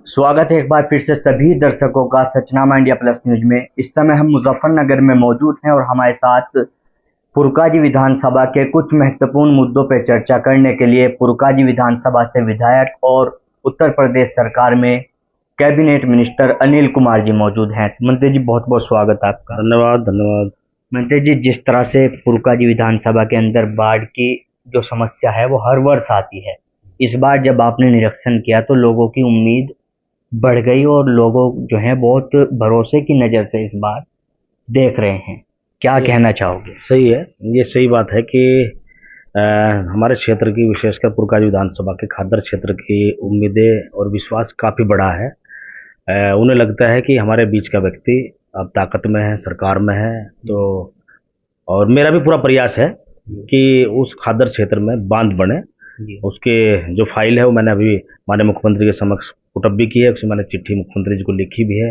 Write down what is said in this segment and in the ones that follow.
स्वागत है एक बार फिर से सभी दर्शकों का सचनामा इंडिया प्लस न्यूज में। इस समय हम मुजफ्फरनगर में मौजूद हैं और हमारे साथ पुरकाजी विधानसभा के कुछ महत्वपूर्ण मुद्दों पर चर्चा करने के लिए पुरकाजी विधानसभा से विधायक और उत्तर प्रदेश सरकार में कैबिनेट मिनिस्टर अनिल कुमार जी मौजूद हैं। मंत्री जी, बहुत बहुत स्वागत आपका। धन्यवाद धन्यवाद। मंत्री जी, जिस तरह से पुरकाजी विधानसभा के अंदर बाढ़ की जो समस्या है वो हर वर्ष आती है, इस बार जब आपने निरीक्षण किया तो लोगों की उम्मीद बढ़ गई और लोगों जो है बहुत भरोसे की नज़र से इस बार देख रहे हैं। क्या कहना चाहोगे? सही है, ये सही बात है कि हमारे क्षेत्र की, विशेषकर पुरकाजी विधानसभा के खादर क्षेत्र की उम्मीदें और विश्वास काफ़ी बड़ा है। उन्हें लगता है कि हमारे बीच का व्यक्ति अब ताकत में है, सरकार में है। तो और मेरा भी पूरा प्रयास है कि उस खादर क्षेत्र में बांध बने। उसके जो फाइल है वो मैंने अभी माननीय मुख्यमंत्री के समक्ष पुटअप भी की है, उसमें मैंने चिट्ठी मुख्यमंत्री जी को लिखी भी है।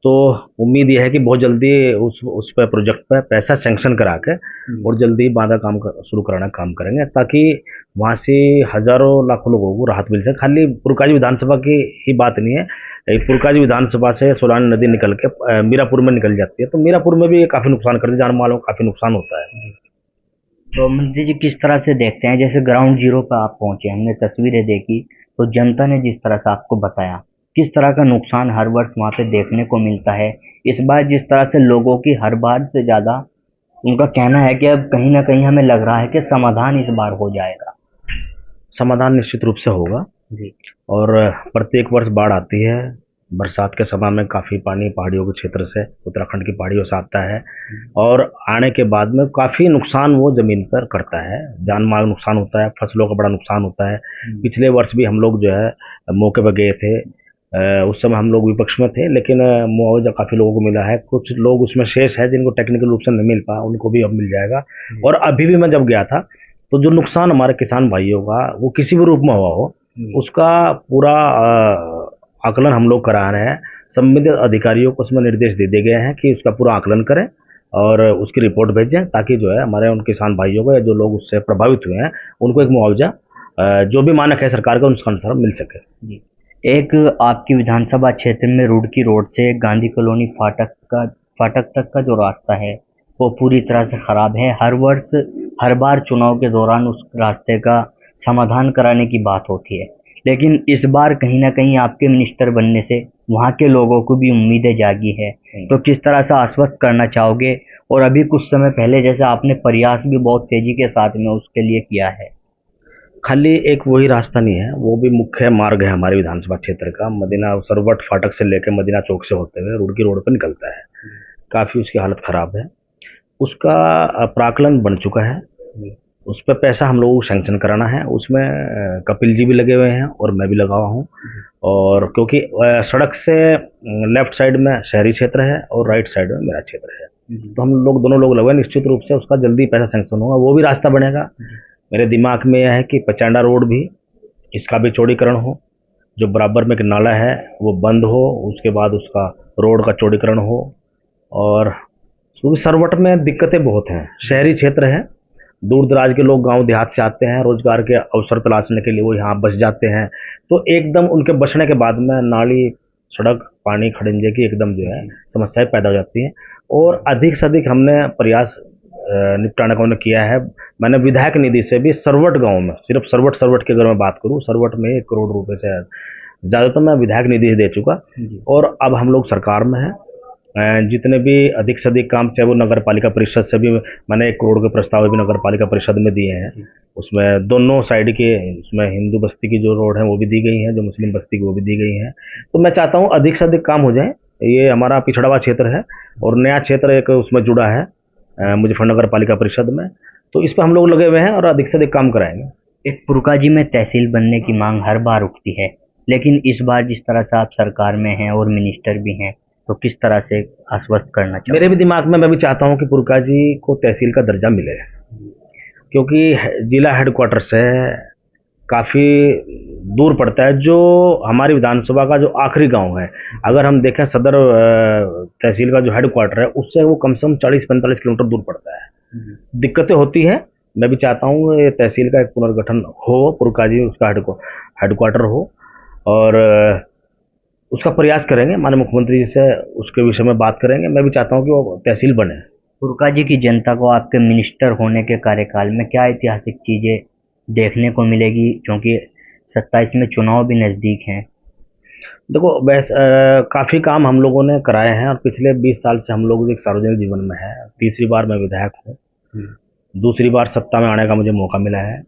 तो उम्मीद यह है कि बहुत जल्दी उस पर प्रोजेक्ट पर पैसा सेंक्शन करा के और जल्दी बांधा काम शुरू कराना काम करेंगे, ताकि वहाँ से हजारों लाखों लोगों को राहत मिल सके। खाली पुरकाजी विधानसभा की ही बात नहीं है, पुरकाजी विधानसभा से सोलान नदी निकल के मीरापुर में निकल जाती है, तो मीरापुर में भी काफ़ी नुकसान करती है, जान मालों को काफ़ी नुकसान होता है। तो मंत्री जी, किस तरह से देखते हैं, जैसे ग्राउंड जीरो पर आप पहुंचे, हमने तस्वीरें देखी तो जनता ने जिस तरह से आपको बताया किस तरह का नुकसान हर वर्ष वहाँ पे देखने को मिलता है। इस बार जिस तरह से लोगों की हर बार से ज़्यादा उनका कहना है कि अब कहीं ना कहीं हमें लग रहा है कि समाधान इस बार हो जाएगा। समाधान निश्चित रूप से होगा जी। और प्रत्येक वर्ष बाढ़ आती है। बरसात के समय में काफ़ी पानी पहाड़ियों के क्षेत्र से, उत्तराखंड की पहाड़ियों से आता है और आने के बाद में काफ़ी नुकसान वो ज़मीन पर करता है। जान माल नुकसान होता है, फसलों का बड़ा नुकसान होता है। पिछले वर्ष भी हम लोग जो है मौके पर गए थे। उस समय हम लोग विपक्ष में थे, लेकिन मुआवजा काफ़ी लोगों को मिला है। कुछ लोग उसमें शेष है जिनको टेक्निकल रूप से नहीं मिल पाया, उनको भी अब मिल जाएगा। और अभी भी मैं जब गया था तो जो नुकसान हमारे किसान भाइयों का वो किसी भी रूप में हुआ हो, उसका पूरा आकलन हम लोग करा रहे हैं। संबंधित अधिकारियों को उसमें निर्देश दे दिए गए हैं कि उसका पूरा आकलन करें और उसकी रिपोर्ट भेजें, ताकि जो है हमारे उन किसान भाइयों को या जो लोग उससे प्रभावित हुए हैं उनको एक मुआवजा जो भी मानक है सरकार का उसके अनुसार मिल सके। जी। एक आपकी विधानसभा क्षेत्र में रुड़की रोड से गांधी कॉलोनी फाटक तक का जो रास्ता है वो पूरी तरह से खराब है। हर बार चुनाव के दौरान उस रास्ते का समाधान कराने की बात होती है, लेकिन इस बार कहीं ना कहीं आपके मिनिस्टर बनने से वहाँ के लोगों को भी उम्मीदें जागी है। तो किस तरह से आश्वस्त करना चाहोगे? और अभी कुछ समय पहले जैसे आपने प्रयास भी बहुत तेजी के साथ में उसके लिए किया है। खाली एक वही रास्ता नहीं है, वो भी मुख्य मार्ग है हमारे विधानसभा क्षेत्र का। मदीना सरवट फाटक से लेकर मदीना चौक से होते हुए रुड़की रोड पर निकलता है। काफ़ी उसकी हालत ख़राब है। उसका प्राकलन बन चुका है, उस पर पैसा हम लोगों को सैंक्शन कराना है। उसमें कपिल जी भी लगे हुए हैं और मैं भी लगा हुआ हूँ। और क्योंकि सड़क से लेफ्ट साइड में शहरी क्षेत्र है और राइट साइड में मेरा क्षेत्र है, तो हम लोग दोनों लोग लगे, निश्चित रूप से उसका जल्दी पैसा सैंक्शन होगा, वो भी रास्ता बनेगा। मेरे दिमाग में यह है कि पचांडा रोड भी, इसका भी चौड़ीकरण हो, जो बराबर में एक नाला है वो बंद हो, उसके बाद उसका रोड का चौड़ीकरण हो। और क्योंकि सरवट में दिक्कतें बहुत हैं, शहरी क्षेत्र है, दूर दराज के लोग गांव देहात से आते हैं रोजगार के अवसर तलाशने के लिए, वो यहाँ बस जाते हैं। तो एकदम उनके बसने के बाद में नाली, सड़क, पानी, खड़ंजे की एकदम जो है समस्याएं पैदा हो जाती हैं। और अधिक से अधिक हमने प्रयास निपटाने का उन्होंने किया है। मैंने विधायक निधि से भी सरवट गांव में, सिर्फ सरवट की अगर मैं बात करूं, सरवट में 1 करोड़ रुपए से ज़्यादा तो मैं विधायक निधि दे चुका। और अब हम लोग सरकार में हैं, जितने भी अधिक से अधिक काम, चाहे वो नगर पालिका परिषद से भी मैंने 1 करोड़ के प्रस्ताव भी नगर पालिका परिषद में दिए हैं। उसमें दोनों साइड के, उसमें हिंदू बस्ती की जो रोड है वो भी दी गई हैं, जो मुस्लिम बस्ती की वो भी दी गई हैं। तो मैं चाहता हूँ अधिक से अधिक काम हो जाए। ये हमारा पिछड़ा हुआ क्षेत्र है और नया क्षेत्र एक उसमें जुड़ा है मुजफ्फरनगर पालिका परिषद में, तो इस पर हम लोग लगे हुए हैं और अधिक से अधिक काम कराएंगे। एक पुरकाजी में तहसील बनने की मांग हर बार उठती है, लेकिन इस बार जिस तरह से आप सरकार में हैं और मिनिस्टर भी हैं, तो किस तरह से आश्वस्त करना चाहिए? मेरे भी दिमाग में, मैं भी चाहता हूँ कि पुरकाजी को तहसील का दर्जा मिले, क्योंकि जिला हेडक्वार्टर से काफ़ी दूर पड़ता है। जो हमारी विधानसभा का जो आखिरी गांव है, अगर हम देखें सदर तहसील का जो हेडक्वार्टर है, उससे वो कम से कम 40-45 किलोमीटर दूर पड़ता है। दिक्कतें होती हैं। मैं भी चाहता हूँ ये तहसील का एक पुनर्गठन हो, पुरकाजी उसका हेडक्वार्टर हो। और उसका प्रयास करेंगे, माननीय मुख्यमंत्री जी से उसके विषय में बात करेंगे। मैं भी चाहता हूँ कि वो तहसील बने। पुरका जी की जनता को आपके मिनिस्टर होने के कार्यकाल में क्या ऐतिहासिक चीज़ें देखने को मिलेगी, क्योंकि 27 में चुनाव भी नज़दीक हैं? देखो, काफ़ी काम हम लोगों ने कराए हैं और पिछले 20 साल से हम लोग एक सार्वजनिक जीवन में है। तीसरी बार मैं विधायक हूँ, दूसरी बार सत्ता में आने का मुझे मौका मिला है।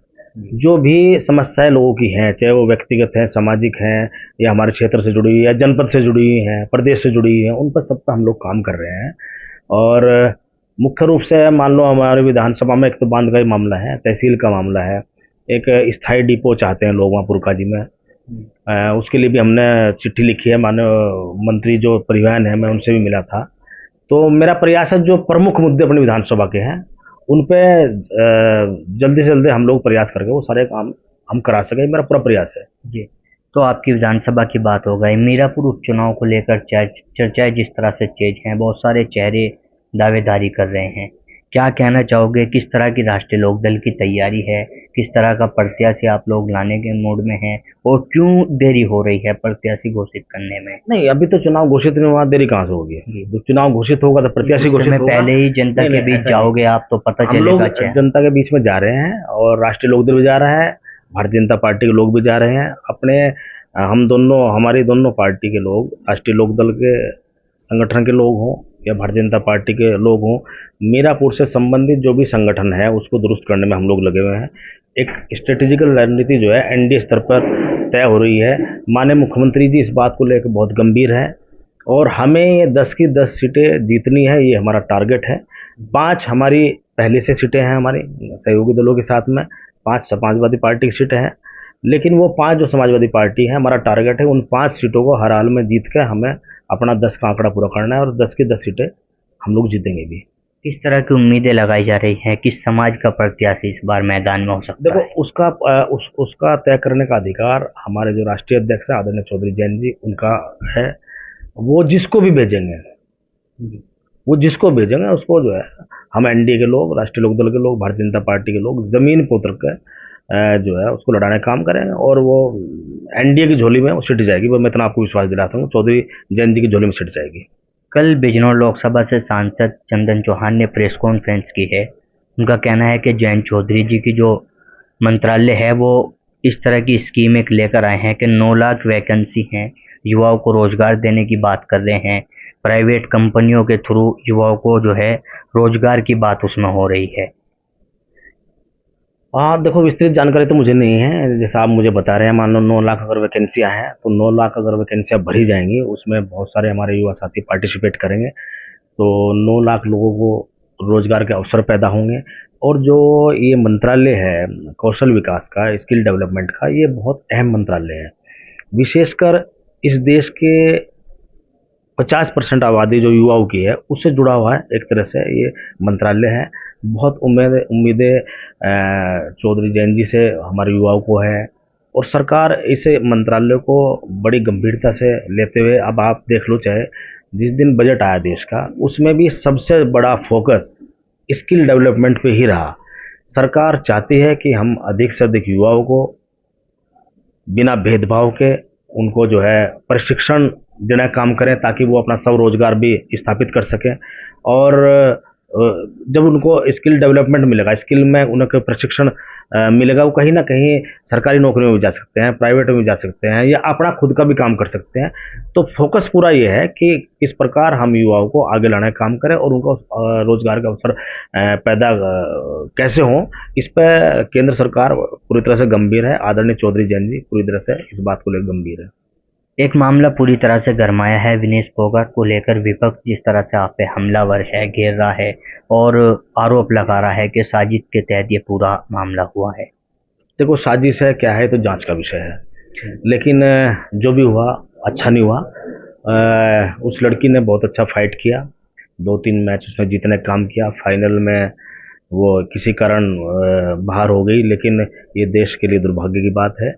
जो भी समस्याएं लोगों की हैं, चाहे वो व्यक्तिगत हैं, सामाजिक हैं, या हमारे क्षेत्र से जुड़ी हुई है, जनपद से जुड़ी हुई हैं, प्रदेश से जुड़ी हुई हैं, उन पर सब पर हम लोग काम कर रहे हैं। और मुख्य रूप से मान लो हमारे विधानसभा में एक तो बांध का ही मामला है, तहसील का मामला है, एक स्थायी डिपो चाहते हैं लोग वहाँ पुरका जी में। उसके लिए भी हमने चिट्ठी लिखी है, माननीय मंत्री जो परिवहन है, मैं उनसे भी मिला था। तो मेरा प्रयास है जो प्रमुख मुद्दे अपने विधानसभा के हैं उन पे जल्दी से जल्दी हम लोग प्रयास करके वो सारे काम हम करा सकें, मेरा पूरा प्रयास है। जी, तो आपकी विधानसभा की बात हो गई, मीरापुर उपचुनाव को लेकर चर्चाएं जिस तरह से तेज हैं, बहुत सारे चेहरे दावेदारी कर रहे हैं, क्या कहना चाहोगे? किस तरह की राष्ट्रीय लोकदल की तैयारी है? किस तरह का प्रत्याशी आप लोग लाने के मूड में हैं, और क्यों देरी हो रही है प्रत्याशी घोषित करने में? नहीं, अभी तो चुनाव घोषित नहीं हुआ, देरी कहाँ से होगी? जब चुनाव घोषित होगा तो प्रत्याशी घोषित होगा। पहले ही जनता के बीच जाओगे आप तो पता हम लोग चलेगा। जनता के बीच में जा रहे हैं और राष्ट्रीय लोकदल भी जा रहा है, भारतीय जनता पार्टी के लोग भी जा रहे हैं। अपने हम दोनों, हमारी दोनों पार्टी के लोग, राष्ट्रीय लोकदल के संगठन के लोग हों या भारतीय जनता पार्टी के लोग हों, मीरापुर से संबंधित जो भी संगठन है उसको दुरुस्त करने में हम लोग लगे हुए हैं। एक स्ट्रेटेजिकल रणनीति जो है एनडीए स्तर पर तय हो रही है। माननीय मुख्यमंत्री जी इस बात को लेकर बहुत गंभीर है और हमें ये 10 की 10 सीटें जीतनी है, ये हमारा टारगेट है। 5 हमारी पहले से सीटें हैं हमारी सहयोगी दलों के साथ में, 5 समाजवादी पार्टी की सीटें हैं, लेकिन वो 5 जो समाजवादी पार्टी है, हमारा टारगेट है उन 5 सीटों को हर हाल में जीत के हमें अपना 10 का आंकड़ा पूरा करना है और 10 की 10 सीटें हम लोग जीतेंगे भी। किस तरह की उम्मीदें लगाई जा रही हैं, किस समाज का प्रत्याशी इस बार मैदान में हो सकता देखो, है? उसका तय करने का अधिकार हमारे जो राष्ट्रीय अध्यक्ष है आदरणीय चौधरी जैन जी, उनका है। वो जिसको भी भेजेंगे, वो जिसको भेजेंगे उसको जो है हम एनडीए के लोग, राष्ट्रीय लोकदल के लोग, भारतीय जनता पार्टी के लोग जमीन पर उतर कर जो है उसको लड़ाने का काम करेंगे और वो एनडीए की झोली में वो सिट जाएगी। वो मैं इतना आपको विश्वास दिलाता हूँ, चौधरी जैन जी की झोली में सिट जाएगी। कल बिजनौर लोकसभा से सांसद चंदन चौहान ने प्रेस कॉन्फ्रेंस की है। उनका कहना है कि जयंत चौधरी जी की जो मंत्रालय है वो इस तरह की स्कीम एक लेकर आए हैं कि 9 लाख वैकेंसी हैं, युवाओं को रोजगार देने की बात कर रहे हैं, प्राइवेट कंपनियों के थ्रू युवाओं को जो है रोजगार की बात उसमें हो रही है। हाँ, देखो, विस्तृत जानकारी तो मुझे नहीं है। जैसा आप मुझे बता रहे हैं, मान लो 9 लाख अगर वैकेंसियाँ हैं तो 9 लाख अगर वैकेंसियाँ भरी जाएंगी, उसमें बहुत सारे हमारे युवा साथी पार्टिसिपेट करेंगे, तो 9 लाख लोगों को रोजगार के अवसर पैदा होंगे। और जो ये मंत्रालय है कौशल विकास का, स्किल डेवलपमेंट का, ये बहुत अहम मंत्रालय है। विशेषकर इस देश के 50% आबादी जो युवाओं की है उससे जुड़ा हुआ है एक तरह से ये मंत्रालय है। बहुत उम्मीदें चौधरी जैन जी से हमारे युवाओं को है और सरकार इस मंत्रालय को बड़ी गंभीरता से लेते हुए, अब आप देख लो, चाहे जिस दिन बजट आया देश का उसमें भी सबसे बड़ा फोकस स्किल डेवलपमेंट पे ही रहा। सरकार चाहती है कि हम अधिक से अधिक युवाओं को बिना भेदभाव के उनको जो है प्रशिक्षण देना काम करें ताकि वो अपना स्वरोजगार भी स्थापित कर सकें। और जब उनको स्किल डेवलपमेंट मिलेगा, स्किल में उनको प्रशिक्षण मिलेगा, वो कहीं ना कहीं सरकारी नौकरियों में भी जा सकते हैं, प्राइवेट में भी जा सकते हैं, या अपना खुद का भी काम कर सकते हैं। तो फोकस पूरा ये है कि किस प्रकार हम युवाओं को आगे लाने का काम करें और उनको रोजगार का अवसर पैदा कैसे हों, इस पर केंद्र सरकार पूरी तरह से गंभीर है। आदरणीय चौधरी जैन जी पूरी तरह से इस बात को लेकर गंभीर है। एक मामला पूरी तरह से गरमाया है विनेश फोगाट को लेकर। विपक्ष जिस तरह से आप पे हमलावर है, घेर रहा है और आरोप लगा रहा है कि साजिश के तहत ये पूरा मामला हुआ है। देखो, साजिश है क्या है तो जांच का विषय है, लेकिन जो भी हुआ अच्छा नहीं हुआ। उस लड़की ने बहुत अच्छा फाइट किया, 2-3 मैच उसने जीतने का काम किया, फाइनल में वो किसी कारण बाहर हो गई, लेकिन ये देश के लिए दुर्भाग्य की बात है।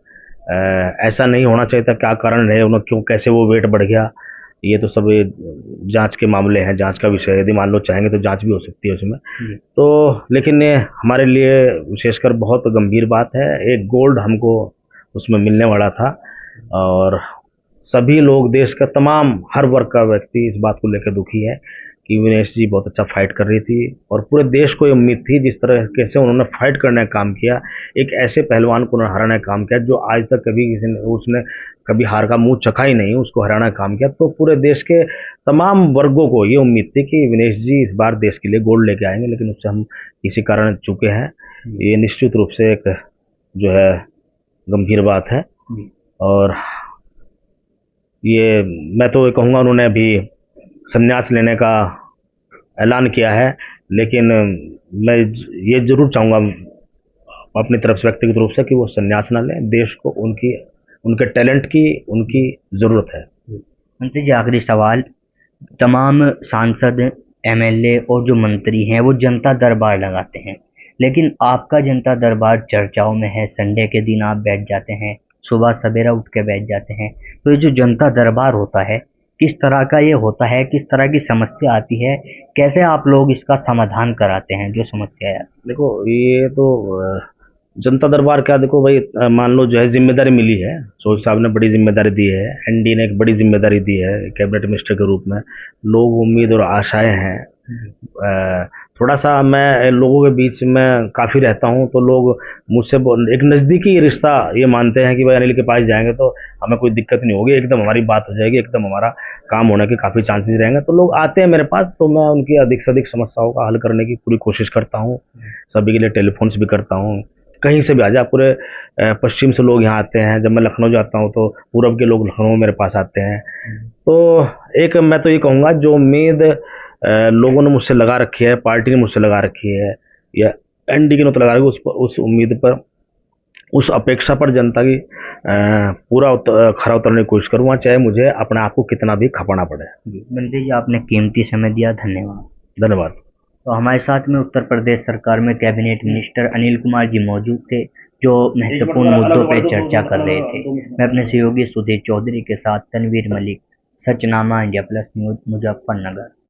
ऐसा नहीं होना चाहिए था। क्या कारण है, उन्हें क्यों, कैसे वो वेट बढ़ गया, ये तो सब जांच के मामले हैं, जांच का विषय है। यदि मान लो चाहेंगे तो जांच भी हो सकती है उसमें। तो लेकिन ये हमारे लिए विशेषकर बहुत गंभीर बात है। एक गोल्ड हमको उसमें मिलने वाला था और सभी लोग, देश का तमाम हर वर्ग का व्यक्ति इस बात को लेकर दुखी है कि विनेश जी बहुत अच्छा फाइट कर रही थी और पूरे देश को ये उम्मीद थी जिस तरह से उन्होंने फाइट करने का काम किया, एक ऐसे पहलवान को उन्होंने हराने का काम किया जो आज तक कभी किसी ने उसने कभी हार का मुंह चखा ही नहीं, उसको हराने का काम किया। तो पूरे देश के तमाम वर्गों को ये उम्मीद थी कि विनेश जी इस बार देश के लिए गोल्ड लेके आएंगे, लेकिन उससे हम किसी कारण चूके हैं। ये निश्चित रूप से एक जो है गंभीर बात है और ये मैं तो कहूँगा उन्होंने अभी संन्यास लेने का ऐलान किया है, लेकिन मैं ये ज़रूर चाहूँगा अपनी तरफ से व्यक्तिगत रूप से कि वो संन्यास ना लें। देश को उनके टैलेंट की उनकी ज़रूरत है। मंत्री जी, आखिरी सवाल, तमाम सांसद, एमएलए और जो मंत्री हैं वो जनता दरबार लगाते हैं, लेकिन आपका जनता दरबार चर्चाओं में है। संडे के दिन आप बैठ जाते हैं, सुबह सवेरा उठ के बैठ जाते हैं। तो ये जो जनता दरबार होता है, किस तरह का ये होता है, किस तरह की समस्या आती है, कैसे आप लोग इसका समाधान कराते हैं जो समस्या है? देखो ये तो जनता दरबार क्या, देखो भाई मान लो जो है जिम्मेदारी मिली है, सोच साहब ने बड़ी जिम्मेदारी दी है, एनडी ने एक बड़ी जिम्मेदारी दी है कैबिनेट मिनिस्टर के रूप में। लोग उम्मीद और आशाएं हैं। थोड़ा सा मैं लोगों के बीच में काफ़ी रहता हूं तो लोग मुझसे एक नज़दीकी रिश्ता ये मानते हैं कि भाई अनिल के पास जाएंगे तो हमें कोई दिक्कत नहीं होगी, एकदम हमारी बात हो जाएगी, एकदम हमारा काम होने के काफ़ी चांसेस रहेंगे। तो लोग आते हैं मेरे पास, तो मैं उनकी अधिक से अधिक समस्याओं का हल करने की पूरी कोशिश करता हूँ। सभी के लिए टेलीफोन्स भी करता हूँ, कहीं से भी आ जाए, पूरे पश्चिम से लोग यहाँ आते हैं। जब मैं लखनऊ जाता हूँ तो पूरब के लोग लखनऊ मेरे पास आते हैं। तो एक मैं तो ये कहूँगा जो उम्मीद लोगों ने मुझसे लगा रखी है, पार्टी ने मुझसे लगा रखी है या एनडी ने तो लगा रखी है, उस उम्मीद पर, उस अपेक्षा पर जनता की पूरा खरा उतरने की कोशिश करूँगा, चाहे मुझे अपने आप को कितना भी खपाना पड़े। मंत्री जी, आपने कीमती समय दिया, धन्यवाद। धन्यवाद। तो हमारे साथ में उत्तर प्रदेश सरकार में कैबिनेट मिनिस्टर अनिल कुमार जी मौजूद थे, जो महत्वपूर्ण मुद्दों पर चर्चा कर रहे थे। मैं अपने सहयोगी सुधीर चौधरी के साथ तनवीर मलिक, सचनामा इंडिया प्लस न्यूज़, मुजफ्फरनगर।